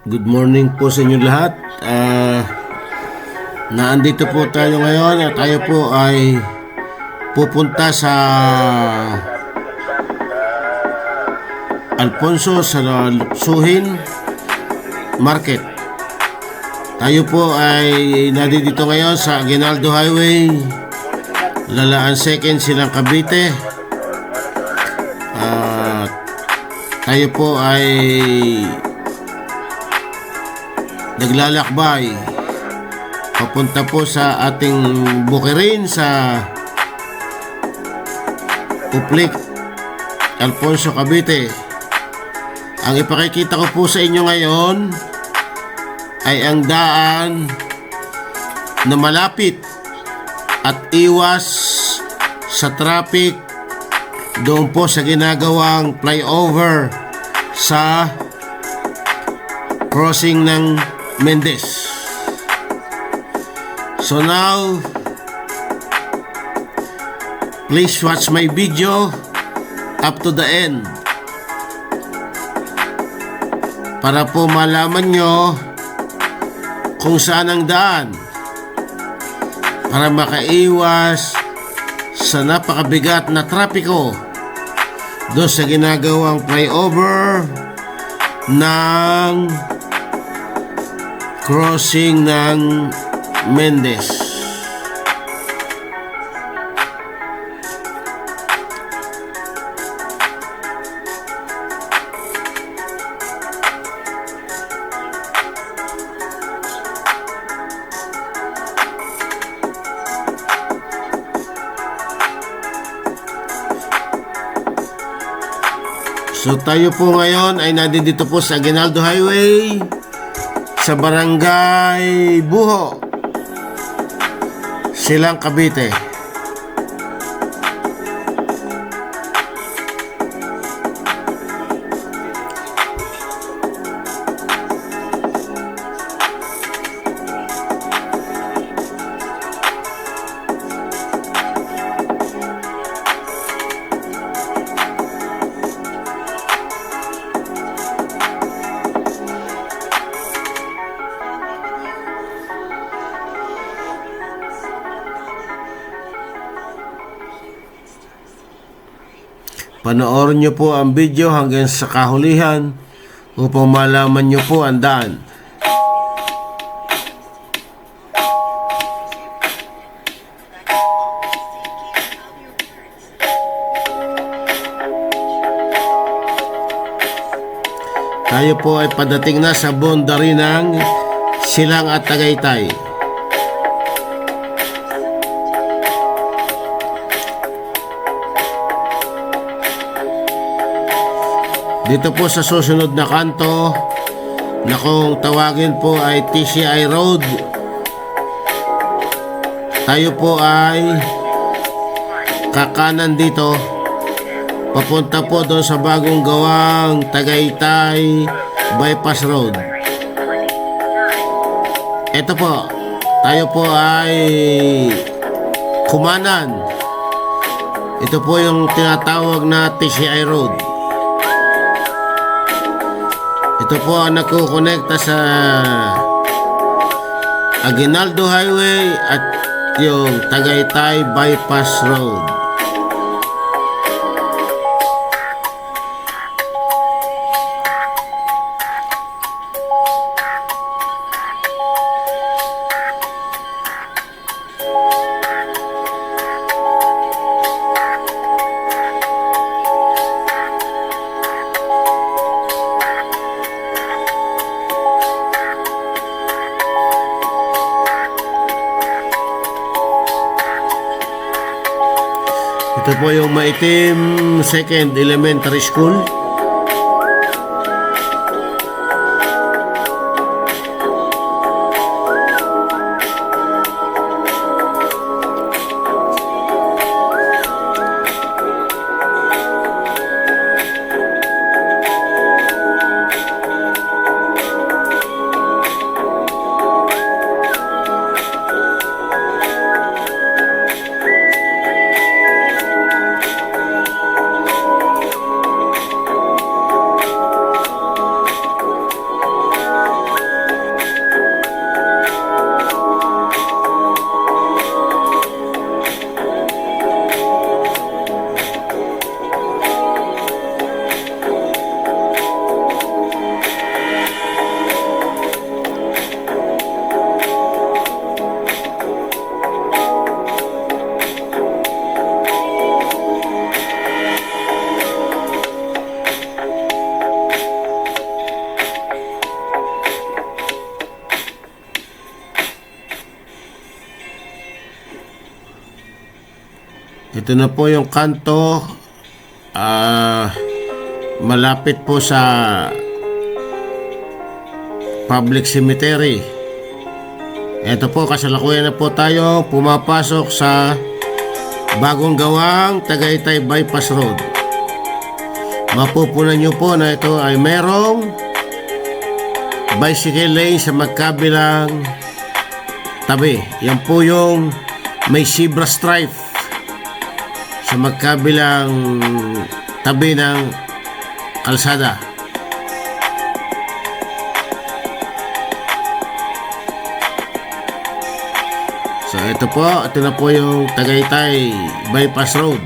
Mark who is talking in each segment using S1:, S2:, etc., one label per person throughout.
S1: Good morning po sa inyo lahat. Naandito po tayo ngayon at tayo po ay pupunta sa Alfonso sa Suhin Market. Tayo po ay nandito ngayon sa Aguinaldo Highway, Lalaan 2nd, Silang Cavite. Tayo po ay naglalakbay papunta po sa ating bukirin sa Uplik, Alfonso, Cavite. Ang ipakikita ko po sa inyo ngayon ay ang daan na malapit at iwas sa traffic doon po sa ginagawang flyover sa crossing ng Mendez. So now, please watch my video up to the end para po malaman nyo kung saan ang daan para makaiwas sa napakabigat na trapiko doon sa ginagawang flyover ng crossing ng Mendez. So tayo po ngayon ay nandito po sa Aguinaldo Highway sa Barangay Buho, Silang Cavite. Panoorin nyo po ang video hanggang sa kahulihan upang malaman nyo po ang daan. Tayo po ay padating na sa boundary ng Silang at Tagaytay. Dito po sa susunod na kanto na kung tawagin po ay TCI Road, tayo po ay kakanan dito papunta po doon sa bagong gawang Tagaytay Bypass Road. Ito po, tayo po ay kumanan. Ito po yung tinatawag na TCI Road. Ito po ang nakukonekta sa Aguinaldo Highway at yung Tagaytay Bypass Road. Ito po yung maitim 2nd Elementary School. Ito na po yung kanto. Malapit po sa public cemetery. Ito po, kasalukuyan na po tayo pumapasok sa bagong gawang Tagaytay Bypass Road. Mapupunan nyo po na ito ay merong bicycle lane sa magkabilang tabi. Yan po yung may zebra stripe sa magkabilang tabi ng kalsada. So ito na po yung Tagaytay Bypass Road.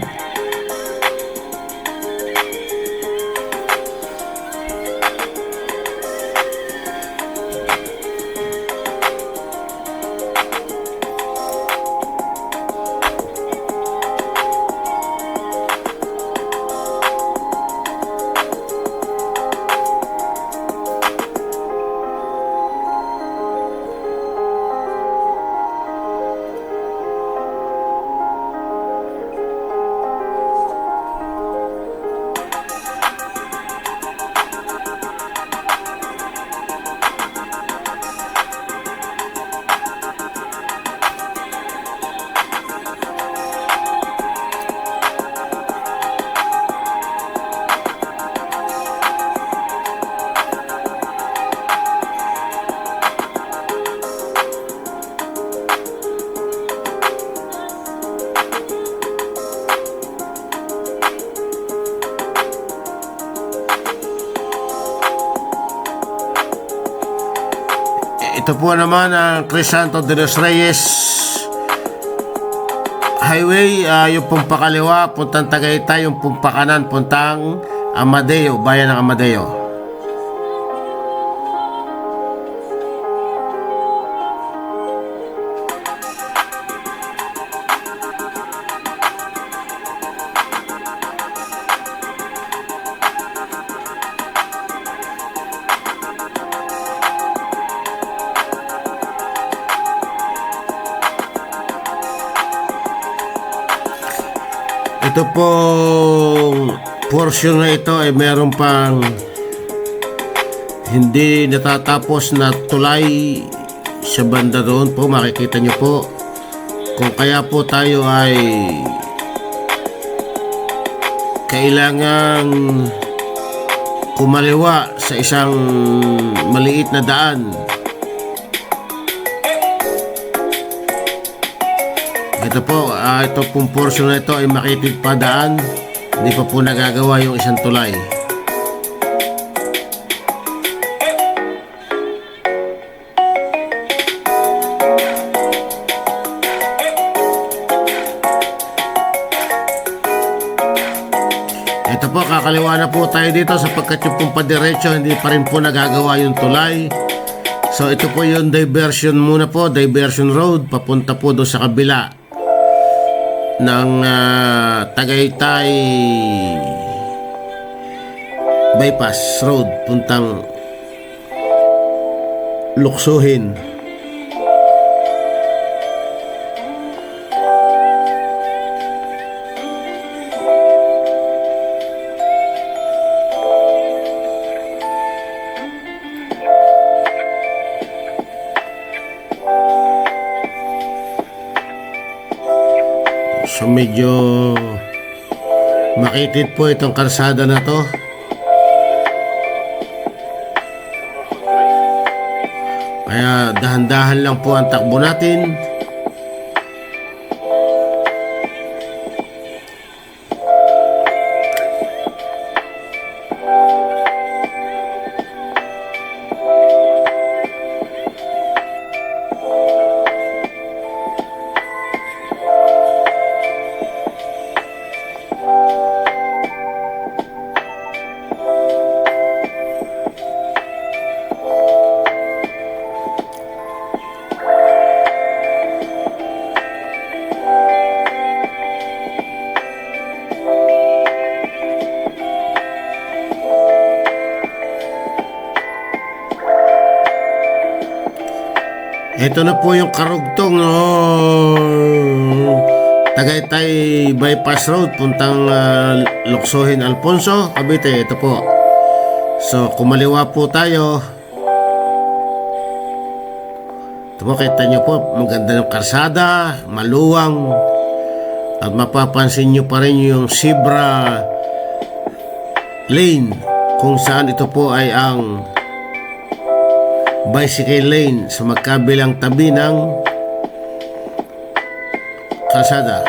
S1: Ito po naman ang Crisanto de los Reyes Highway, yung pong pakaliwa puntang Tagaytay, yung pong pakanan puntang Amadeo, bayan ng Amadeo. Ito pong portion na ito ay meron pang hindi natatapos na tulay sa banda doon po. Makikita nyo po kung kaya po tayo ay kailangan kumaliwa sa isang maliit na daan. Ito po, ito pong portion na ito ay makitid pa daan. Hindi pa po nagagawa yung isang tulay. Ito po, kakaliwa na po tayo dito sapagkat yung pong padiretso hindi pa rin po nagagawa yung tulay. So ito po yung diversion muna po, diversion road, papunta po doon sa kabila ng Tagaytay Bypass Road puntang Luksuhin. So medyo makitid po itong kalsada na to. Kaya dahan-dahan lang po ang takbo natin. Ito na po yung karugtong Tagaytay Bypass Road puntang Luksohin Alfonso, Cavite. Ito po. So kumaliwa po tayo. Ito po, kita nyo po, maganda ng kalsada, maluwang, at mapapansin nyo pa rin yung zebra lane kung saan ito po ay ang bicycle lane sa magkabilang tabi ng kalsada.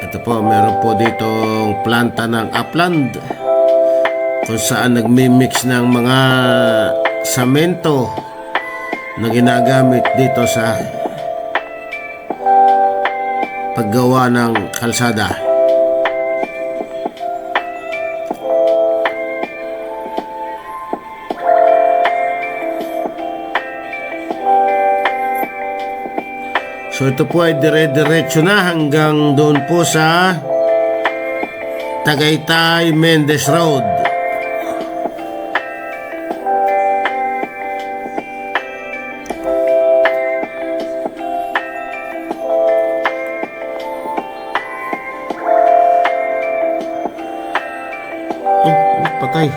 S1: Ito po, meron po ditong planta ng upland kung saan nagmi-mix ng mga samento na ginagamit dito sa paggawa ng kalsada. So ito po ay dire-diretso na hanggang doon po sa Tagaytay Mendes Road. Patay.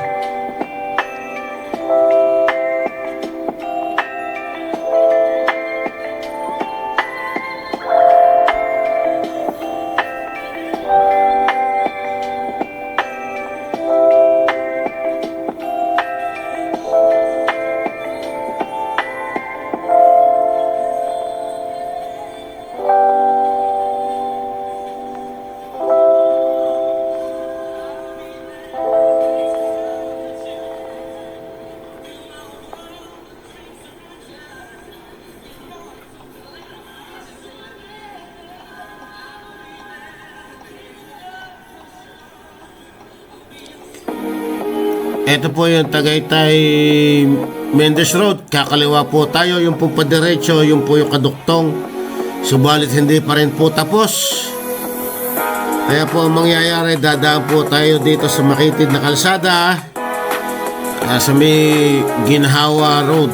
S1: Ito po yung Tagaytay Mendes Road. Kakaliwa po tayo, yung po padiretso, yung po yung kaduktong. Subalit hindi pa rin po tapos. Kaya po ang mangyayari, dadaan po tayo dito sa makitid na kalsada sa may Ginhawa Road.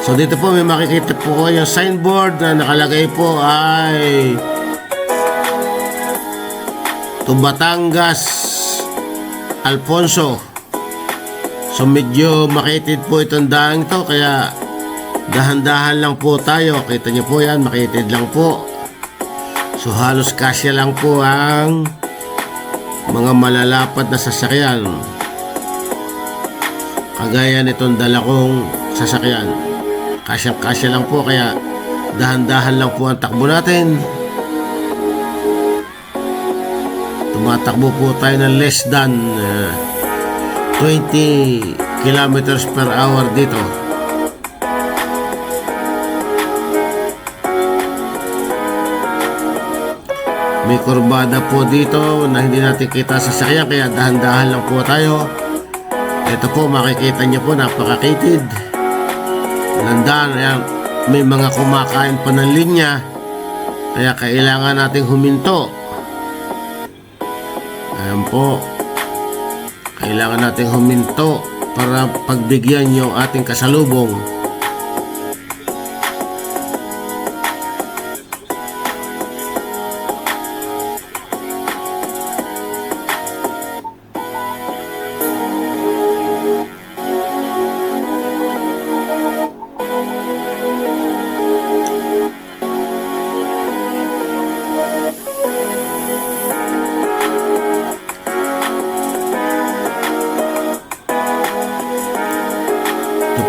S1: So dito po may makikita po yung signboard na nakalagay po ay to Batangas Alfonso. So medyo makitid po itong daan ito, kaya dahan-dahan lang po tayo. Kita niyo po yan, makitid lang po. So halos kasya lang po ang mga malalapad na sasakyan, kagaya nitong dala kong sasakyan. Kasyang-kasya lang po, kaya dahan-dahan lang po ang takbo natin. Tumatakbo po tayo ng less than 20 kilometers per hour dito. May kurbada po dito na hindi natin kita sa sasakyan, kaya dahan-dahan lang po tayo. Ito po, makikita niyo po, napakakitid. Landaan, ayan, may mga kumakain pa ng linya, kaya kailangan nating huminto. Ayan po, kailangan nating huminto para pagbigyan yung ating kasalubong.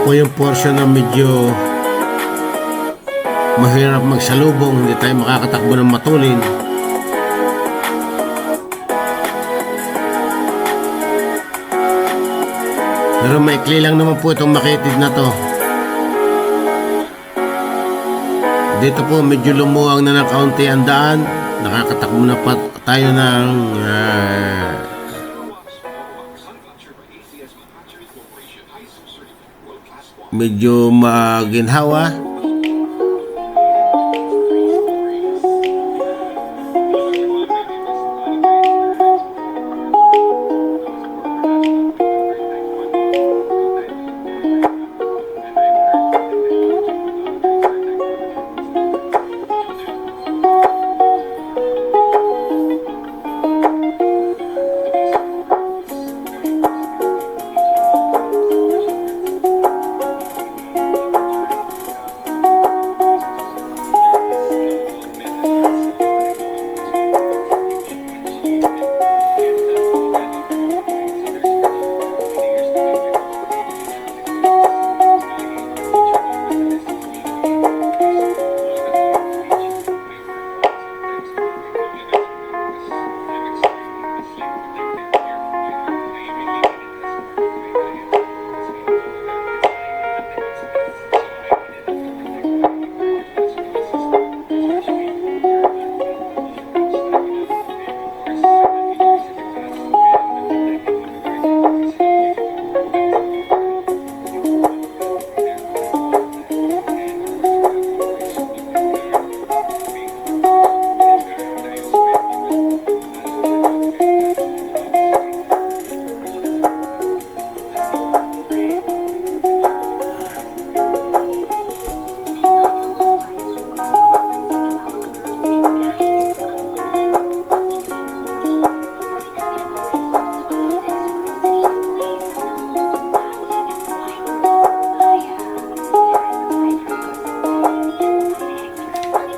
S1: Po yung portion na medyo mahirap magsalubong, hindi tayo makakatakbo ng matulin. Pero maikli lang naman po itong makitid na to. Dito po medyo lumuwang na ng kaunti ang daan, nakakatakbo na pa tayo ng medyo maginhawa.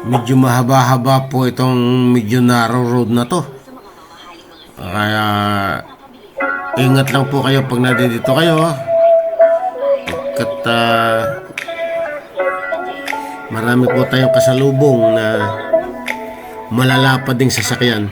S1: Medyo mahaba-haba po itong medyo narrow road na to. Kaya ingat lang po kayo pag nandito kayo. Pagkat marami po tayong kasalubong na malalapad ding sasakyan.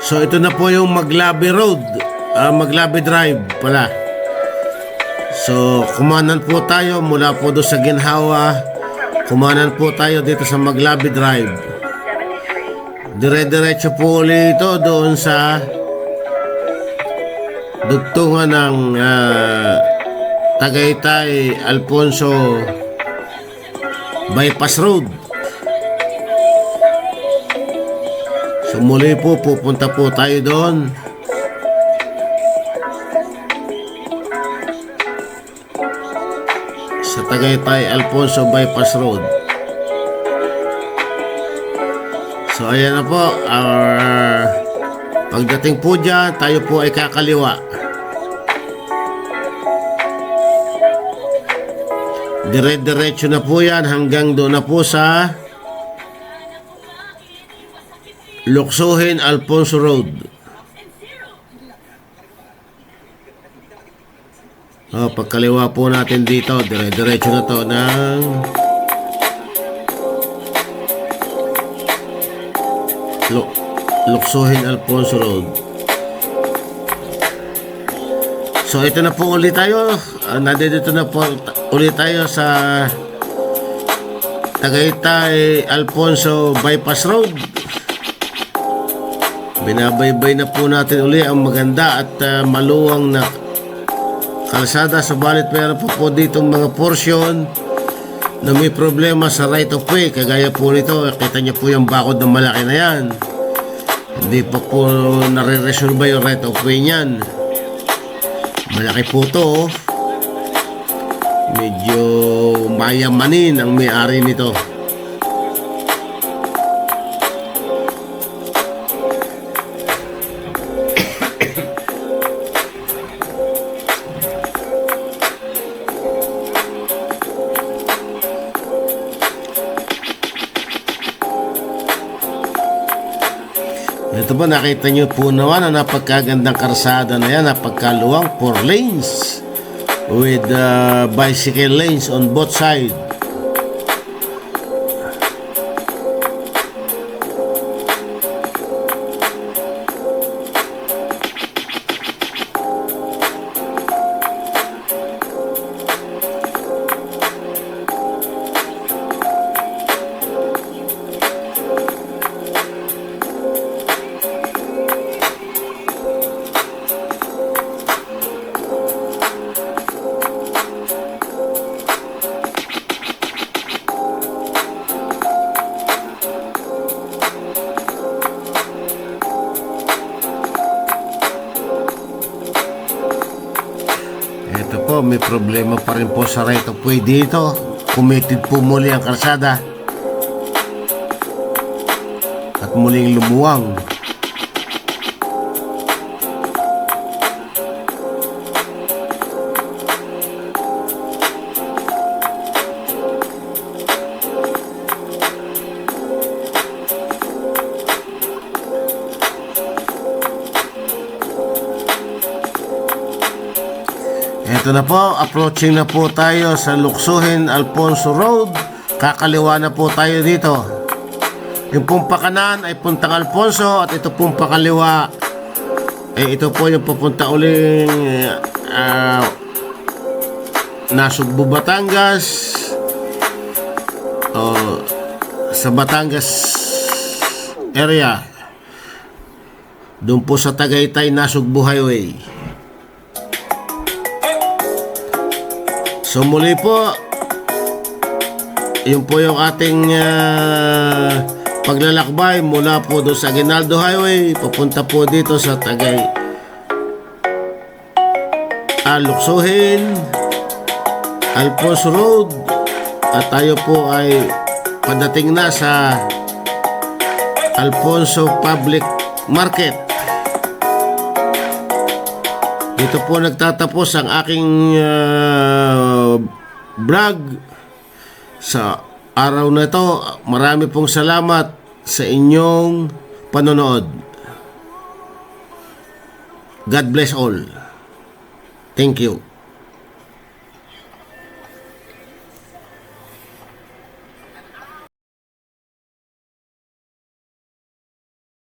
S1: So ito na po yung Maglabi Road, Maglabi Drive pala. So kumanan po tayo mula po doon sa Ginhawa. Kumanan po tayo dito sa Maglabi Drive. Dire-diretso po ulit ito doon sa dugtungan ng Tagaytay Alfonso Bypass Road. So muli po pupunta po tayo doon. Sa Tagaytay Alfonso Bypass Road. So ayan na po. Pagdating po dyan, tayo po ay kakaliwa. Dire-diretso na po yan hanggang doon na po sa Luksuhin Alfonso Road. Pagkaliwa po natin dito, dire-diretso na to ng Luksuhin Alfonso Road. So ito na po ulit tayo. Nandito na po ulit tayo sa Tagaytay Alfonso Bypass Road. Binabaybay na po natin uli ang maganda at maluwang na kalsada. Subalit meron po dito mga portion na may problema sa right of way. Kagaya po nito, kita niyo po yung bakod ng malaki na yan. Hindi pa po nare-resolve yung right of way niyan. Malaki po to. Medyo mayamanin ang may-ari nito. Ito ba, nakita nyo po naman na napagkagandang karsada na yan, napagkaluwang 4 lanes with bicycle lanes on both sides. po, may problema pa rin po sa right of way dito. Committed po muli ang kalsada at muling lumuwang. Ito na po, approaching na po tayo sa Luksuhin Alfonso Road. Kakaliwa na po tayo dito. Yung pong pakanan ay puntang Alfonso at ito pong pakaliwa ito po yung papunta uling Nasugbu, Batangas, sa Batangas area. Doon po sa Tagaytay Nasugbu Highway. So muli po, yun po yung ating paglalakbay mula po doon sa Aguinaldo Highway papunta po dito sa Luksuhin Alfonso Road, at tayo po ay padating na sa Alfonso Public Market. Dito po nagtatapos ang aking vlog sa araw na ito. Marami pong salamat sa inyong panonood. God bless all. Thank you.